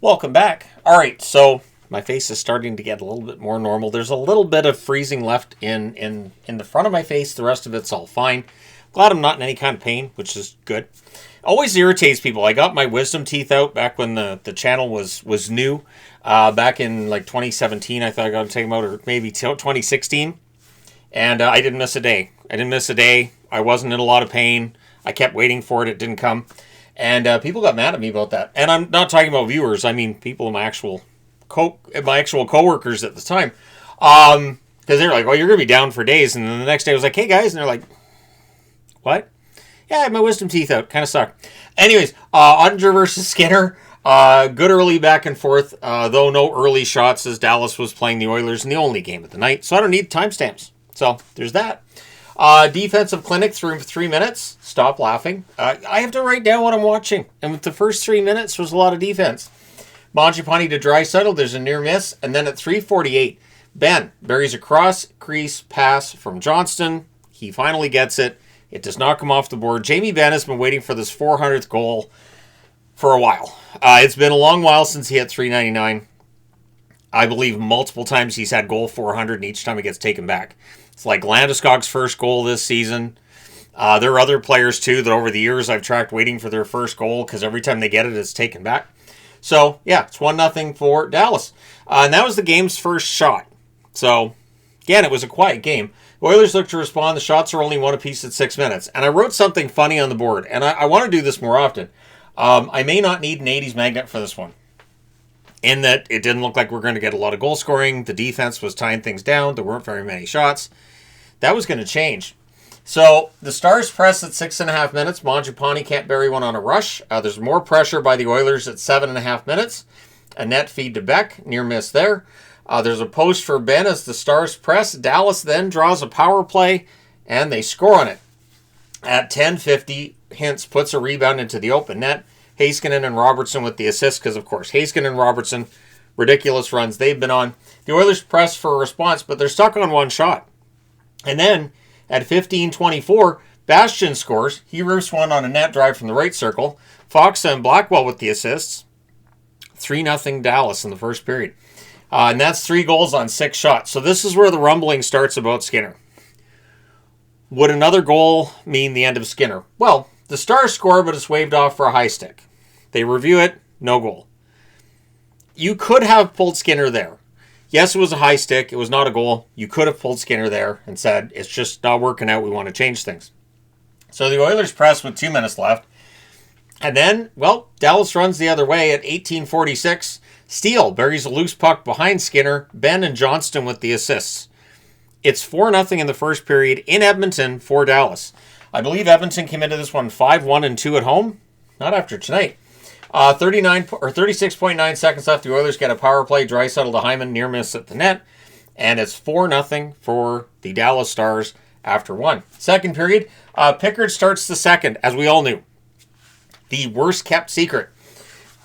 Welcome back. All right, so my face is starting to get a little bit more normal. There's a little bit of freezing left in the front of my face. The rest of it's all fine. Glad I'm not in any kind of pain, which is good. Always irritates people. I got my wisdom teeth out back when the channel was new. Back in like 2017, I thought I got to take them out, or maybe 2016. And I didn't miss a day. I wasn't in a lot of pain. I kept waiting for it. It didn't come. And people got mad at me about that. And I'm not talking about viewers. I mean people in my actual coworkers at the time. Because they're like, "Oh, you're going to be down for days." And then the next day I was like, "Hey, guys." And they're like, "What?" "Yeah, I had my wisdom teeth out. Kind of sucked." Anyways, Ottinger versus Skinner. Good early back and forth. Though no early shots as Dallas was playing the Oilers in the only game of the night. So I don't need timestamps. So there's that. Defensive clinic through 3 minutes. Stop laughing. I have to write down what I'm watching. And with the first 3 minutes was a lot of defense. Mangiapane to Draisaitl. There's a near miss. And then at 3:48, Ben buries a cross-crease pass from Johnston. He finally gets it. It does not come off the board. Jamie Benn has been waiting for this 400th goal for a while. It's been a long while since he hit 399. I believe multiple times he's had goal 400, and each time it gets taken back. It's like Landeskog's first goal this season. There are other players, too, that over the years I've tracked waiting for their first goal because every time they get it, it's taken back. So, yeah, it's 1-0 for Dallas. And that was the game's first shot. So, again, it was a quiet game. The Oilers look to respond. The shots are only one apiece at 6 minutes. And I wrote something funny on the board, and I want to do this more often. I may not need an 80s magnet for this one, in that it didn't look like we're going to get a lot of goal scoring. The defense was tying things down. There weren't very many shots. That was going to change. So the Stars press at 6.5 minutes. Mangiapane can't bury one on a rush. There's more pressure by the Oilers at 7.5 minutes. A net feed to Beck. Near miss there. There's a post for Ben as the Stars press. Dallas then draws a power play, and they score on it. At 10:50, Hintz puts a rebound into the open net. Heiskanen and Robertson with the assist, because, of course, Heiskanen and Robertson, ridiculous runs they've been on. The Oilers press for a response, but they're stuck on one shot. And then, at 15:24, Bastian scores. He roofs one on a net drive from the right circle. Fox and Blackwell with the assists. 3-0 Dallas in the first period. And that's 3 goals on 6 shots. So this is where the rumbling starts about Skinner. Would another goal mean the end of Skinner? Well, the Stars score, but it's waved off for a high stick. They review it, no goal. You could have pulled Skinner there. Yes, it was a high stick. It was not a goal. You could have pulled Skinner there and said, it's just not working out. We want to change things. So the Oilers press with 2 minutes left. And then, well, Dallas runs the other way at 18:46. Steele buries a loose puck behind Skinner. Ben and Johnston with the assists. It's 4-0 in the first period in Edmonton for Dallas. I believe Edmonton came into this one 5-1-2 at home. Not after tonight. 36.9 seconds left. The Oilers get a power play. Draisaitl to Hyman, near miss at the net. And it's 4-0 for the Dallas Stars after one. Second period, Pickard starts the second, as we all knew. The worst kept secret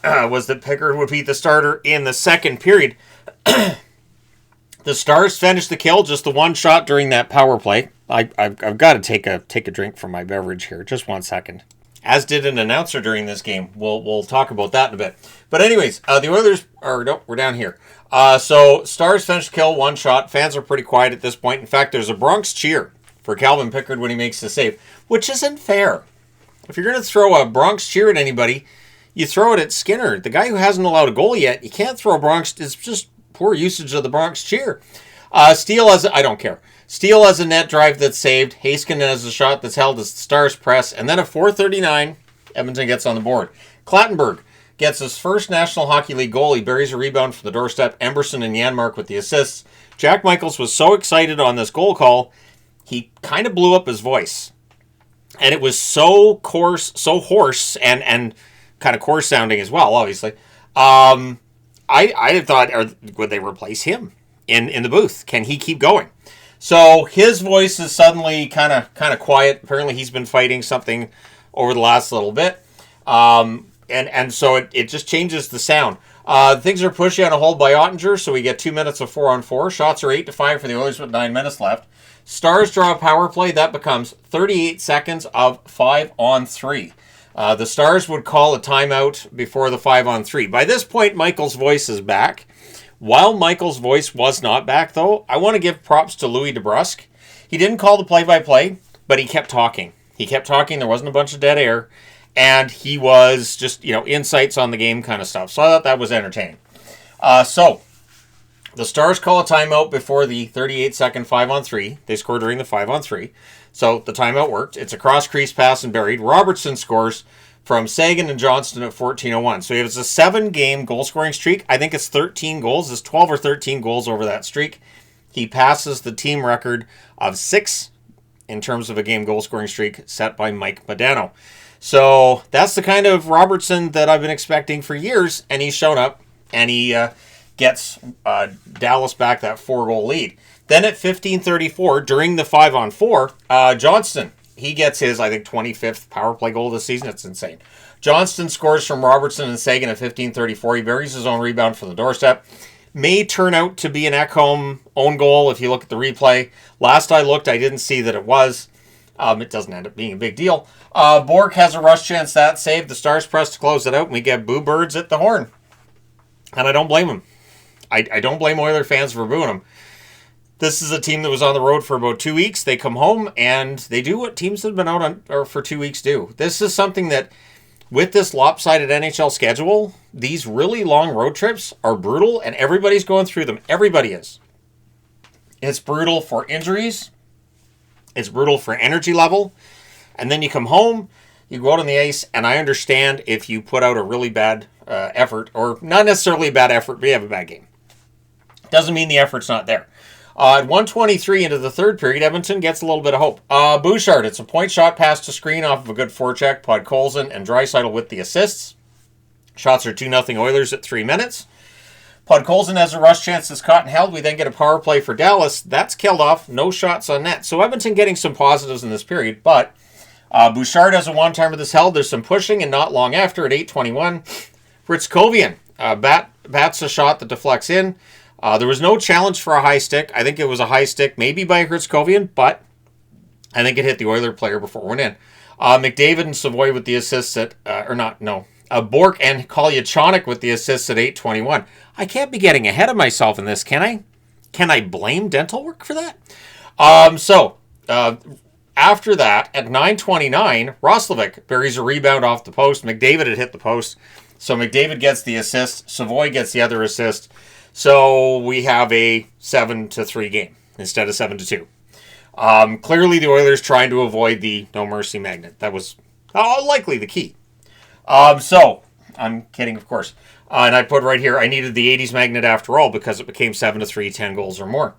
was that Pickard would be the starter in the second period. The Stars finished the kill, just the one shot during that power play. I've got to take a drink from my beverage here. Just 1 second. As did an announcer during this game. We'll talk about that in a bit. But anyways, the Oilers we're down here. So Stars finished kill, one shot. Fans are pretty quiet at this point. In fact, there's a Bronx cheer for Calvin Pickard when he makes the save, which isn't fair. If you're going to throw a Bronx cheer at anybody, you throw it at Skinner. The guy who hasn't allowed a goal yet, you can't throw a Bronx. It's just poor usage of the Bronx cheer. Steele I don't care. Steele has a net drive that's saved. Heiskanen has a shot that's held as the Stars press. And then at 4:39, Edmonton gets on the board. Clattenburg gets his first National Hockey League goal. He buries a rebound from the doorstep. Emberson and Janmark with the assists. Jack Michaels was so excited on this goal call, he kind of blew up his voice. And it was so coarse, so hoarse, and kind of coarse sounding as well, obviously. I thought, would they replace him in the booth? Can he keep going? So his voice is suddenly kind of quiet. Apparently he's been fighting something over the last little bit. And so it just changes the sound. Things are pushy on a hold by Ottinger, so we get 2 minutes of 4-on-4. Shots are 8-5 for the Oilers with 9 minutes left. Stars draw a power play. That becomes 38 seconds of 5-on-3. The Stars would call a timeout before the 5-on-3. By this point, Michael's voice is back. While Michael's voice was not back, though, I want to give props to Louis DeBrusque. He didn't call the play-by-play, but he kept talking. He kept talking. There wasn't a bunch of dead air. And he was just, insights on the game kind of stuff. So I thought that was entertaining. So the Stars call a timeout before the 38-second 5-on-3. They score during the 5-on-3. So the timeout worked. It's a cross-crease pass and buried. Robertson scores from Sagan and Johnston at 14:01. So he has a 7-game goal-scoring streak. I think it's 13 goals. It's 12 or 13 goals over that streak. He passes the team record of 6 in terms of a game goal-scoring streak set by Mike Modano. So that's the kind of Robertson that I've been expecting for years, and he's shown up, and he gets Dallas back that 4-goal lead. Then at 15:34, during the 5-on-4, Johnston, he gets his, I think, 25th power play goal this season. It's insane. Johnston scores from Robertson and Sagan at 15:34. He buries his own rebound from the doorstep. May turn out to be an Ekholm own goal if you look at the replay. Last I looked, I didn't see that it was. It doesn't end up being a big deal. Bork has a rush chance that saved. The Stars press to close it out, and we get boo birds at the horn. And I don't blame him. I don't blame Oiler fans for booing him. This is a team that was on the road for about 2 weeks. They come home, and they do what teams that have been out on for 2 weeks do. This is something that, with this lopsided NHL schedule, these really long road trips are brutal, and everybody's going through them. Everybody is. It's brutal for injuries. It's brutal for energy level. And then you come home, you go out on the ice, and I understand if you put out a really bad effort, or not necessarily a bad effort, but you have a bad game. Doesn't mean the effort's not there. At 1:23 into the third period, Edmonton gets a little bit of hope. Bouchard, it's a point shot pass to screen off of a good forecheck. Podkolzin and Draisaitl with the assists. Shots are 2-0 Oilers at 3 minutes. Podkolzin has a rush chance that's caught and held. We then get a power play for Dallas. That's killed off. No shots on net. So Edmonton getting some positives in this period. But Bouchard has a one-timer that's held. There's some pushing, and not long after at 8:21, Ritzkovian bats a shot that deflects in. There was no challenge for a high stick. I think it was a high stick, maybe by Ritzkovian, but I think it hit the Oiler player before it went in. McDavid and Savoy with the assists at, Bork and Kolyachonok with the assists at 8:21. I can't be getting ahead of myself in this, can I? Can I blame dental work for that? After that, at 9:29, Roslovic buries a rebound off the post. McDavid had hit the post. So McDavid gets the assist. Savoy gets the other assist. So we have a 7-3 game instead of 7-2. Clearly, the Oilers trying to avoid the no mercy magnet. That was likely the key. So I'm kidding, of course. And I put right here, I needed the 80s magnet after all because it became 7-3, 10 goals or more.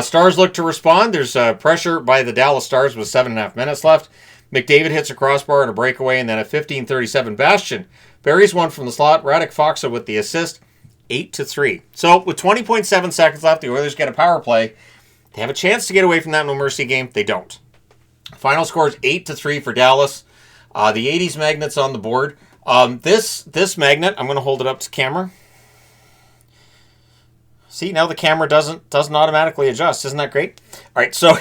Stars look to respond. There's pressure by the Dallas Stars with 7.5 minutes left. McDavid hits a crossbar and a breakaway, and then at 15:37, Bastian buries one from the slot. Radek Faksa with the assist. 8-3. So with 20.7 seconds left, the Oilers get a power play. They have a chance to get away from that no mercy game. They don't. Final score is 8-3 for Dallas. The 80s magnet's on the board. This magnet, I'm going to hold it up to camera. See, now the camera doesn't automatically adjust. Isn't that great? All right, so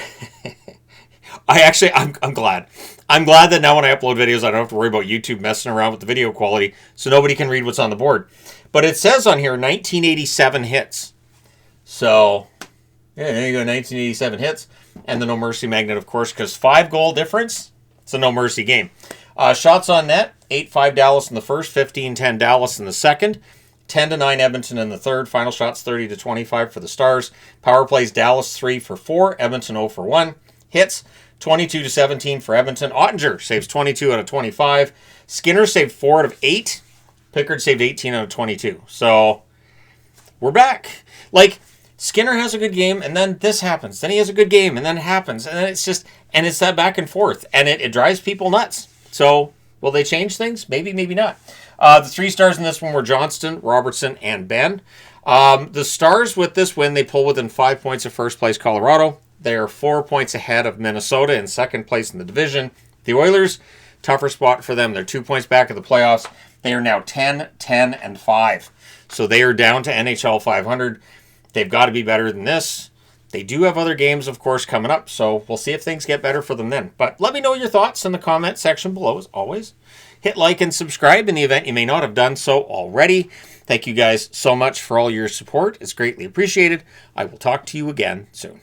I'm glad. I'm glad that now when I upload videos, I don't have to worry about YouTube messing around with the video quality, so nobody can read what's on the board. But it says on here 1987 hits. So, yeah, there you go, 1987 hits. And the no mercy magnet, of course, because 5-goal difference, it's a no mercy game. Shots on net, 8-5 Dallas in the first, 15-10 Dallas in the second, 10-9 Edmonton in the third. Final shots 30-25 for the Stars. Power plays Dallas 3-4, Edmonton 0-1. Hits 22-17 for Edmonton. Ottinger saves 22 out of 25. Skinner saved 4 out of 8. Pickard saved 18 out of 22. So, we're back. Like, Skinner has a good game, and then this happens. Then he has a good game, and then it happens. And then it's just, and it's that back and forth. And it drives people nuts. So, will they change things? Maybe, maybe not. The 3 stars in this one were Johnston, Robertson, and Ben. The Stars, with this win, they pull within 5 points of first place Colorado. They are 4 points ahead of Minnesota in second place in the division. The Oilers, tougher spot for them. They're 2 points back of the playoffs. They are now 10-10-5. So they are down to NHL 500. They've got to be better than this. They do have other games, of course, coming up. So we'll see if things get better for them then. But let me know your thoughts in the comment section below, as always. hit like and subscribe in the event you may not have done so already. Thank you guys so much for all your support. It's greatly appreciated. I will talk to you again soon.